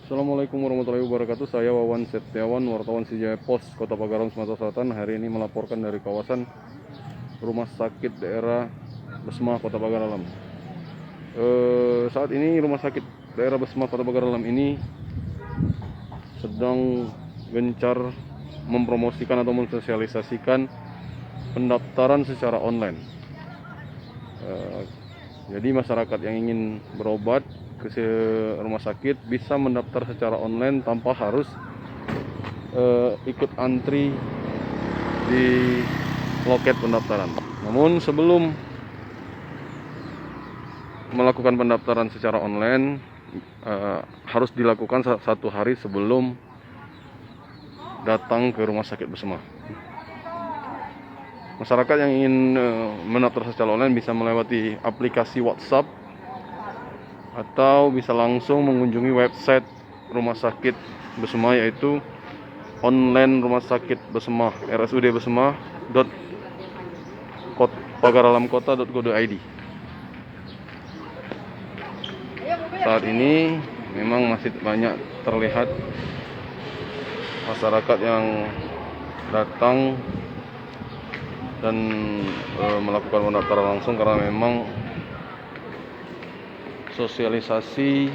Assalamualaikum warahmatullahi wabarakatuh. Saya Wawan Setiawan, wartawan CJI Pos Kota Pagaron, Sumatera Selatan. Hari ini melaporkan dari kawasan Rumah Sakit Daerah Besmah, Kota Pagaron. Saat ini Rumah Sakit Daerah Besmah, Kota Pagaron ini sedang gencar mempromosikan atau mensosialisasikan pendaftaran secara online. Jadi masyarakat yang ingin berobat ke rumah sakit bisa mendaftar secara online tanpa harus ikut antri di loket pendaftaran. Namun sebelum melakukan pendaftaran secara online harus dilakukan 1 hari sebelum datang ke rumah sakit Besmah. Masyarakat yang ingin mendaftar secara online bisa melewati aplikasi WhatsApp atau bisa langsung mengunjungi website Rumah Sakit Besmah, yaitu online Rumah Sakit Besmah RSUD Besmah.pagaralamkota.go.id. Saat ini memang masih banyak terlihat masyarakat yang datang dan melakukan pendaftaran langsung karena memang sosialisasi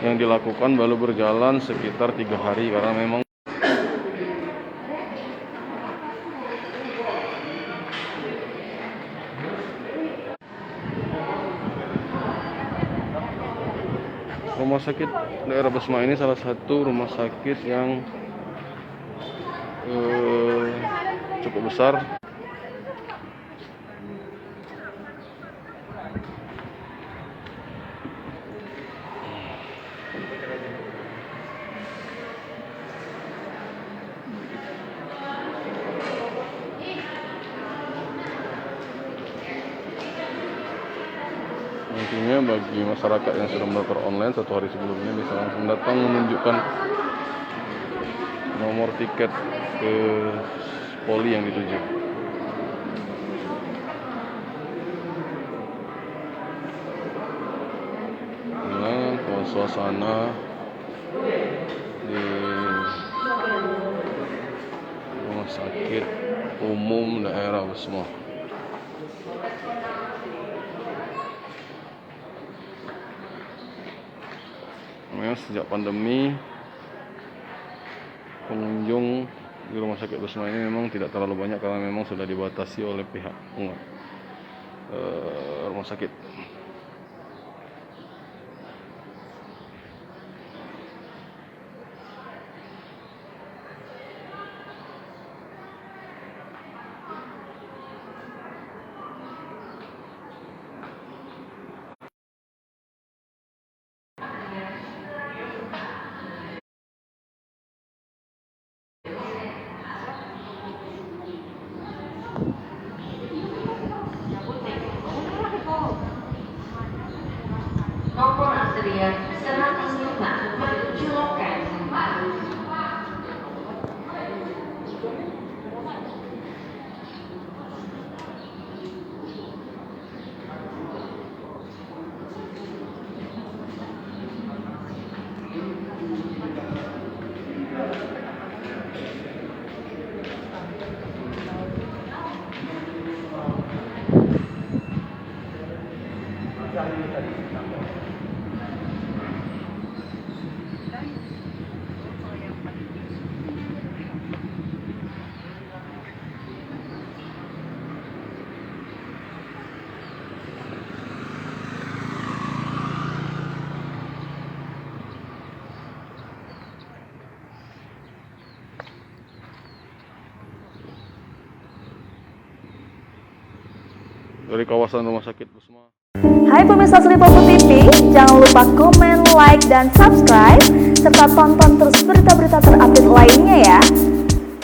yang dilakukan baru berjalan sekitar 3 hari karena memang Rumah Sakit Daerah Besmah ini salah satu rumah sakit yang cukup besar. Nantinya bagi masyarakat yang sudah mendaftar online 1 hari sebelumnya bisa langsung datang menunjukkan nomor tiket ke poli yang dituju. Nah, suasana di Rumah Sakit Umum Daerah Besmah. Sejak pandemi, pengunjung di Rumah Sakit Besmah ini memang tidak terlalu banyak karena memang sudah dibatasi oleh pihak rumah sakit. Nomor antrian 105 menuju loket. Dari kawasan Rumah Sakit Besmah. Hai pemirsa Sri Popo TV, jangan lupa komen, like, dan subscribe, serta tonton terus berita-berita terupdate lainnya ya.